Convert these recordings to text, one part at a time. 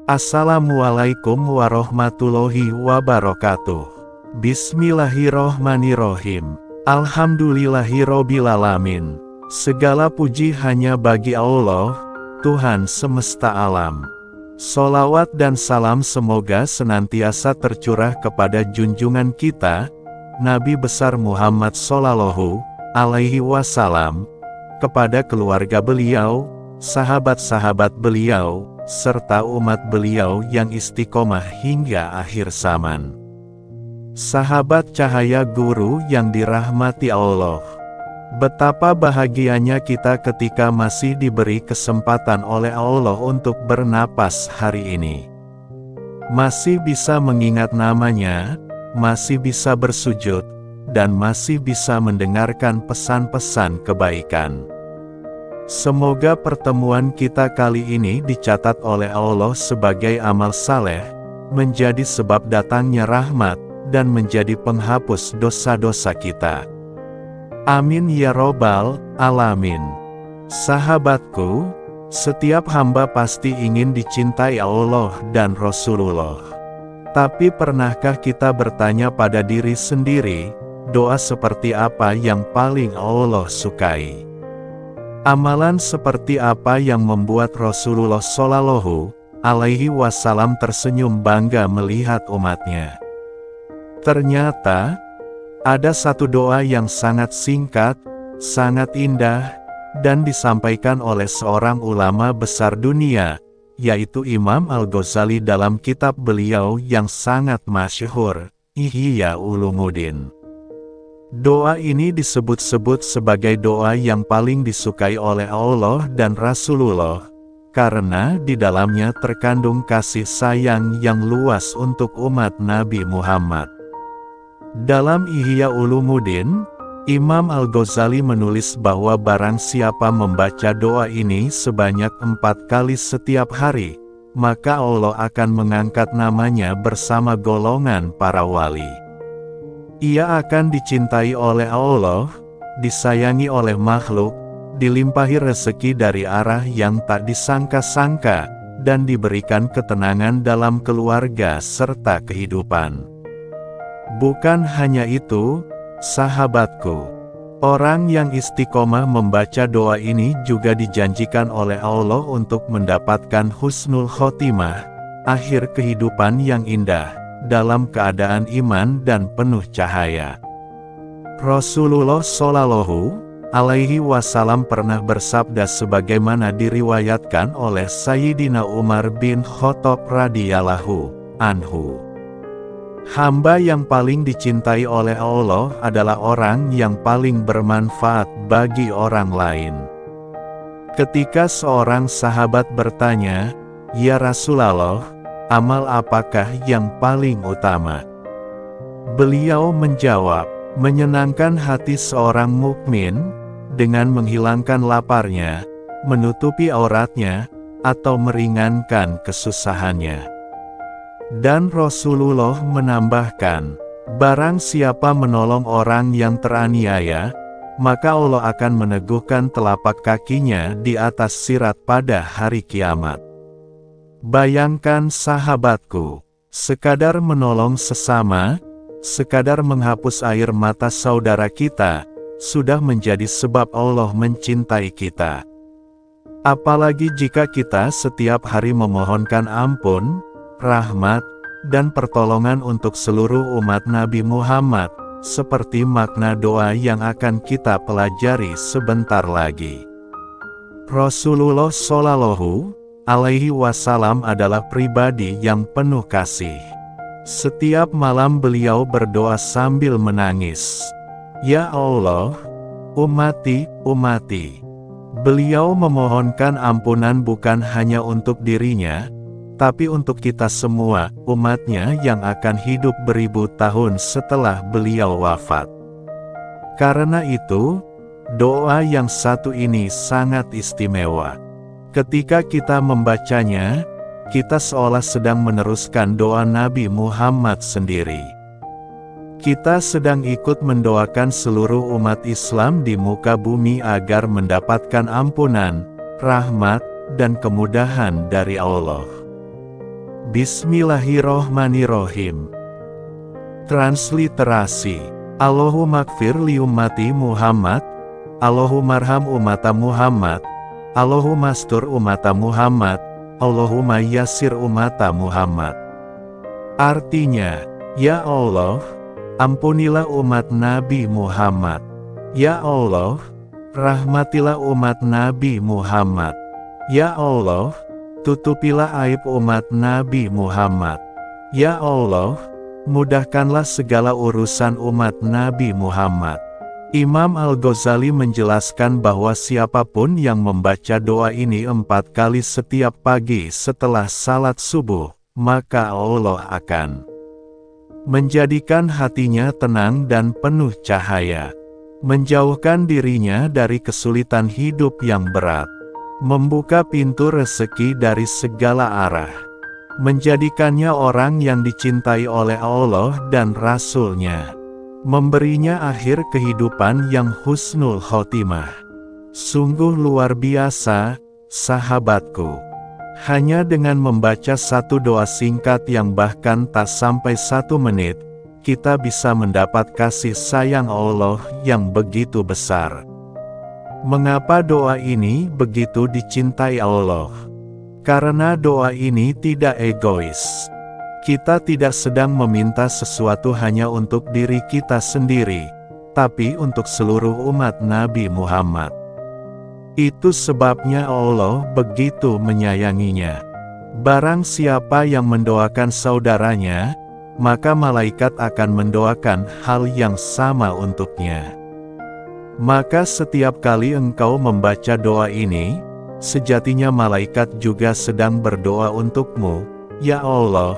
Assalamualaikum warahmatullahi wabarakatuh. Bismillahirrohmanirrohim. Alhamdulillahirobbilalamin. Segala puji hanya bagi Allah, Tuhan semesta alam. Sholawat dan salam semoga senantiasa tercurah kepada junjungan kita, Nabi besar Muhammad Shallallahu Alaihi Wasallam, kepada keluarga beliau, sahabat-sahabat beliau, serta umat beliau yang istiqomah hingga akhir zaman. Sahabat cahaya guru yang dirahmati Allah. Betapa bahagianya kita ketika masih diberi kesempatan oleh Allah untuk bernapas hari ini. Masih bisa mengingat namanya, masih bisa bersujud, dan masih bisa mendengarkan pesan-pesan kebaikan. Semoga pertemuan kita kali ini dicatat oleh Allah sebagai amal saleh, menjadi sebab datangnya rahmat, dan menjadi penghapus dosa-dosa kita. Amin ya robbal alamin. Sahabatku, setiap hamba pasti ingin dicintai Allah dan Rasulullah. Tapi pernahkah kita bertanya pada diri sendiri, doa seperti apa yang paling Allah sukai? Amalan seperti apa yang membuat Rasulullah Shallallahu Alaihi Wasallam tersenyum bangga melihat umatnya? Ternyata, ada satu doa yang sangat singkat, sangat indah, dan disampaikan oleh seorang ulama besar dunia, yaitu Imam Al-Ghazali dalam kitab beliau yang sangat masyhur, Ihya Ulumuddin. Doa ini disebut-sebut sebagai doa yang paling disukai oleh Allah dan Rasulullah, karena di dalamnya terkandung kasih sayang yang luas untuk umat Nabi Muhammad. Dalam Ihya Ulumuddin, Imam Al-Ghazali menulis bahwa barang siapa membaca doa ini sebanyak 4 kali setiap hari, maka Allah akan mengangkat namanya bersama golongan para wali. Ia akan dicintai oleh Allah, disayangi oleh makhluk, dilimpahi rezeki dari arah yang tak disangka-sangka, dan diberikan ketenangan dalam keluarga serta kehidupan. Bukan hanya itu, sahabatku, orang yang istiqomah membaca doa ini juga dijanjikan oleh Allah untuk mendapatkan husnul khotimah, akhir kehidupan yang indah, dalam keadaan iman dan penuh cahaya. Rasulullah Shallallahu Alaihi Wasallam pernah bersabda sebagaimana diriwayatkan oleh Sayyidina Umar bin Khattab radhiyallahu anhu. Hamba yang paling dicintai oleh Allah adalah orang yang paling bermanfaat bagi orang lain. Ketika seorang sahabat bertanya, "Ya Rasulullah, amal apakah yang paling utama?" Beliau menjawab, menyenangkan hati seorang mukmin dengan menghilangkan laparnya, menutupi auratnya, atau meringankan kesusahannya. Dan Rasulullah menambahkan, barang siapa menolong orang yang teraniaya, maka Allah akan meneguhkan telapak kakinya di atas sirat pada hari kiamat. Bayangkan sahabatku, sekadar menolong sesama, sekadar menghapus air mata saudara kita, sudah menjadi sebab Allah mencintai kita. Apalagi jika kita setiap hari memohonkan ampun, rahmat, dan pertolongan untuk seluruh umat Nabi Muhammad, seperti makna doa yang akan kita pelajari sebentar lagi. Rasulullah Shallallahu Alaihi Wasallam adalah pribadi yang penuh kasih. Setiap malam beliau berdoa sambil menangis. Ya Allah, umati, umati. Beliau memohonkan ampunan bukan hanya untuk dirinya, tapi untuk kita semua, umatnya yang akan hidup beribu tahun setelah beliau wafat. Karena itu, doa yang satu ini sangat istimewa. Ketika kita membacanya, kita seolah sedang meneruskan doa Nabi Muhammad sendiri. Kita sedang ikut mendoakan seluruh umat Islam di muka bumi agar mendapatkan ampunan, rahmat, dan kemudahan dari Allah. Bismillahirrohmanirrohim. Transliterasi. Allahumma gfir li ummati Muhammad, Allahumarham ummata Muhammad, Allahumma astur ummata Muhammad, Allahumma yassir ummata Muhammad. Artinya, ya Allah, ampunilah umat Nabi Muhammad. Ya Allah, rahmatilah umat Nabi Muhammad. Ya Allah, tutupilah aib umat Nabi Muhammad. Ya Allah, mudahkanlah segala urusan umat Nabi Muhammad. Imam Al-Ghazali menjelaskan bahwa siapapun yang membaca doa ini 4 kali setiap pagi setelah salat subuh, maka Allah akan menjadikan hatinya tenang dan penuh cahaya, menjauhkan dirinya dari kesulitan hidup yang berat, membuka pintu rezeki dari segala arah, menjadikannya orang yang dicintai oleh Allah dan Rasul-Nya, memberinya akhir kehidupan yang husnul khotimah. Sungguh luar biasa, sahabatku. Hanya dengan membaca satu doa singkat yang bahkan tak sampai 1 menit, kita bisa mendapat kasih sayang Allah yang begitu besar. Mengapa doa ini begitu dicintai Allah? Karena doa ini tidak egois. Kita tidak sedang meminta sesuatu hanya untuk diri kita sendiri, tapi untuk seluruh umat Nabi Muhammad. Itu sebabnya Allah begitu menyayanginya. Barang siapa yang mendoakan saudaranya, maka malaikat akan mendoakan hal yang sama untuknya. Maka setiap kali engkau membaca doa ini, sejatinya malaikat juga sedang berdoa untukmu. Ya Allah,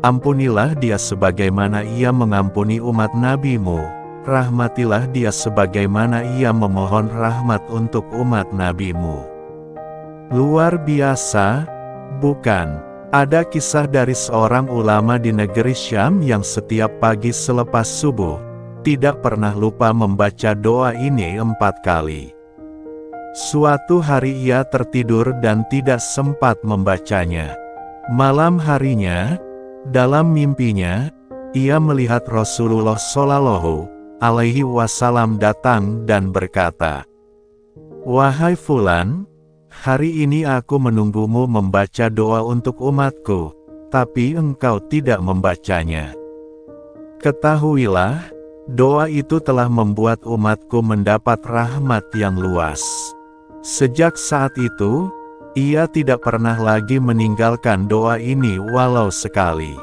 ampunilah dia sebagaimana ia mengampuni umat Nabi-Mu. Rahmatilah dia sebagaimana ia memohon rahmat untuk umat Nabi-Mu. Luar biasa, bukan? Ada kisah dari seorang ulama di negeri Syam yang setiap pagi selepas subuh, tidak pernah lupa membaca doa ini 4 kali. Suatu hari ia tertidur dan tidak sempat membacanya. Malam harinya, dalam mimpinya, ia melihat Rasulullah Shallallahu Alaihi Wasallam datang dan berkata, "Wahai Fulan, hari ini aku menunggumu membaca doa untuk umatku, tapi engkau tidak membacanya. Ketahuilah, doa itu telah membuat umatku mendapat rahmat yang luas." Sejak saat itu, ia tidak pernah lagi meninggalkan doa ini walau sekali.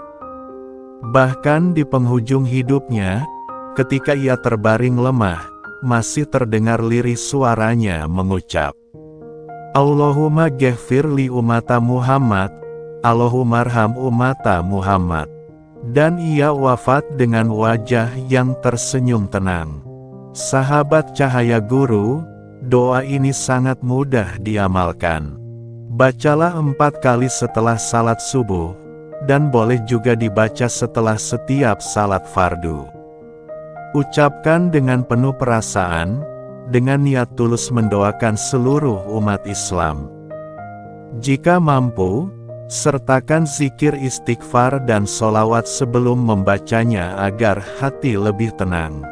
Bahkan di penghujung hidupnya, ketika ia terbaring lemah, masih terdengar lirih suaranya mengucap, "Allahumma ghfir li ummata Muhammad, Allahumarham ummata Muhammad." Dan ia wafat dengan wajah yang tersenyum tenang. Sahabat Cahaya Guru, doa ini sangat mudah diamalkan. Bacalah 4 kali setelah salat subuh, dan boleh juga dibaca setelah setiap salat fardu. Ucapkan dengan penuh perasaan, dengan niat tulus mendoakan seluruh umat Islam. Jika mampu, sertakan zikir istighfar dan sholawat sebelum membacanya agar hati lebih tenang.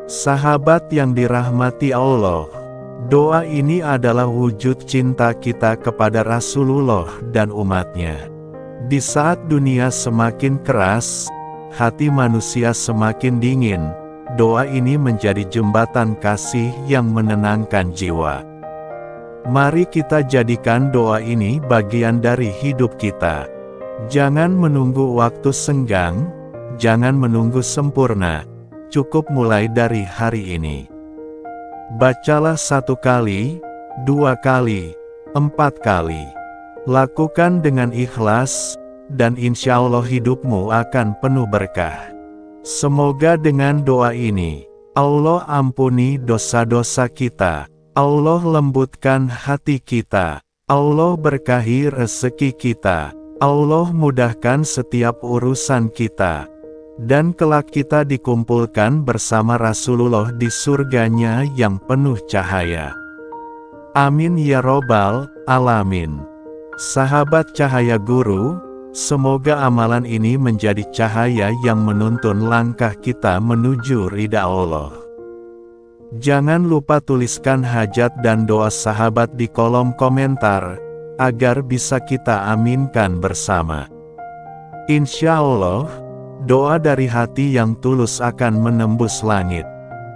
Sahabat yang dirahmati Allah, doa ini adalah wujud cinta kita kepada Rasulullah dan umatnya. Di saat dunia semakin keras, hati manusia semakin dingin, doa ini menjadi jembatan kasih yang menenangkan jiwa. Mari kita jadikan doa ini bagian dari hidup kita. Jangan menunggu waktu senggang, jangan menunggu sempurna. Cukup mulai dari hari ini. Bacalah 1 kali, 2 kali, 4 kali. Lakukan dengan ikhlas, dan insya Allah hidupmu akan penuh berkah. Semoga dengan doa ini, Allah ampuni dosa-dosa kita, Allah lembutkan hati kita, Allah berkahi rezeki kita, Allah mudahkan setiap urusan kita, dan kelak kita dikumpulkan bersama Rasulullah di surganya yang penuh cahaya. Amin ya robbal alamin. Sahabat Cahaya Guru, Semoga amalan ini menjadi cahaya yang menuntun langkah kita menuju ridha Allah. Jangan lupa tuliskan hajat dan doa sahabat di kolom komentar, agar bisa kita aminkan bersama. Insya Allah, doa dari hati yang tulus akan menembus langit.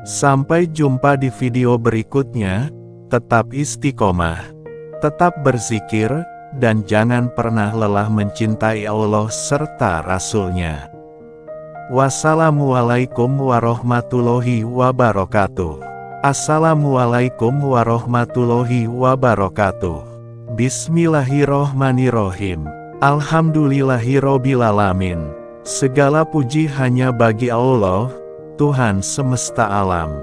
Sampai jumpa di video berikutnya, tetap istiqomah, tetap berzikir, dan jangan pernah lelah mencintai Allah serta Rasul-Nya. Wassalamualaikum warahmatullahi wabarakatuh. Assalamualaikum warahmatullahi wabarakatuh. Bismillahirrohmanirrohim. Alhamdulillahirobbilalamin. Segala puji hanya bagi Allah, Tuhan semesta alam.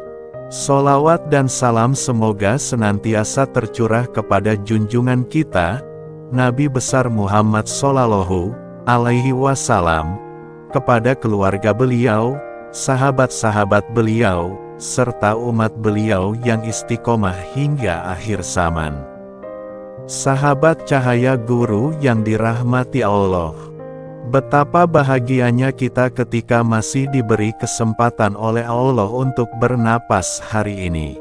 Sholawat dan salam semoga senantiasa tercurah kepada junjungan kita, Nabi besar Muhammad Shallallahu Alaihi Wasallam, kepada keluarga beliau, sahabat-sahabat beliau, serta umat beliau yang istiqomah hingga akhir zaman. Sahabat cahaya guru yang dirahmati Allah. Betapa bahagianya kita ketika masih diberi kesempatan oleh Allah untuk bernapas hari ini.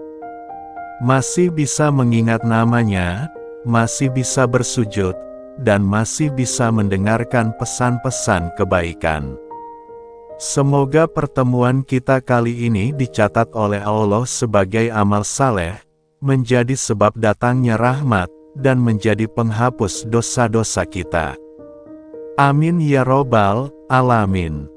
Masih bisa mengingat namanya, masih bisa bersujud, dan masih bisa mendengarkan pesan-pesan kebaikan. Semoga pertemuan kita kali ini dicatat oleh Allah sebagai amal saleh, menjadi sebab datangnya rahmat, dan menjadi penghapus dosa-dosa kita. Amin ya robbal alamin.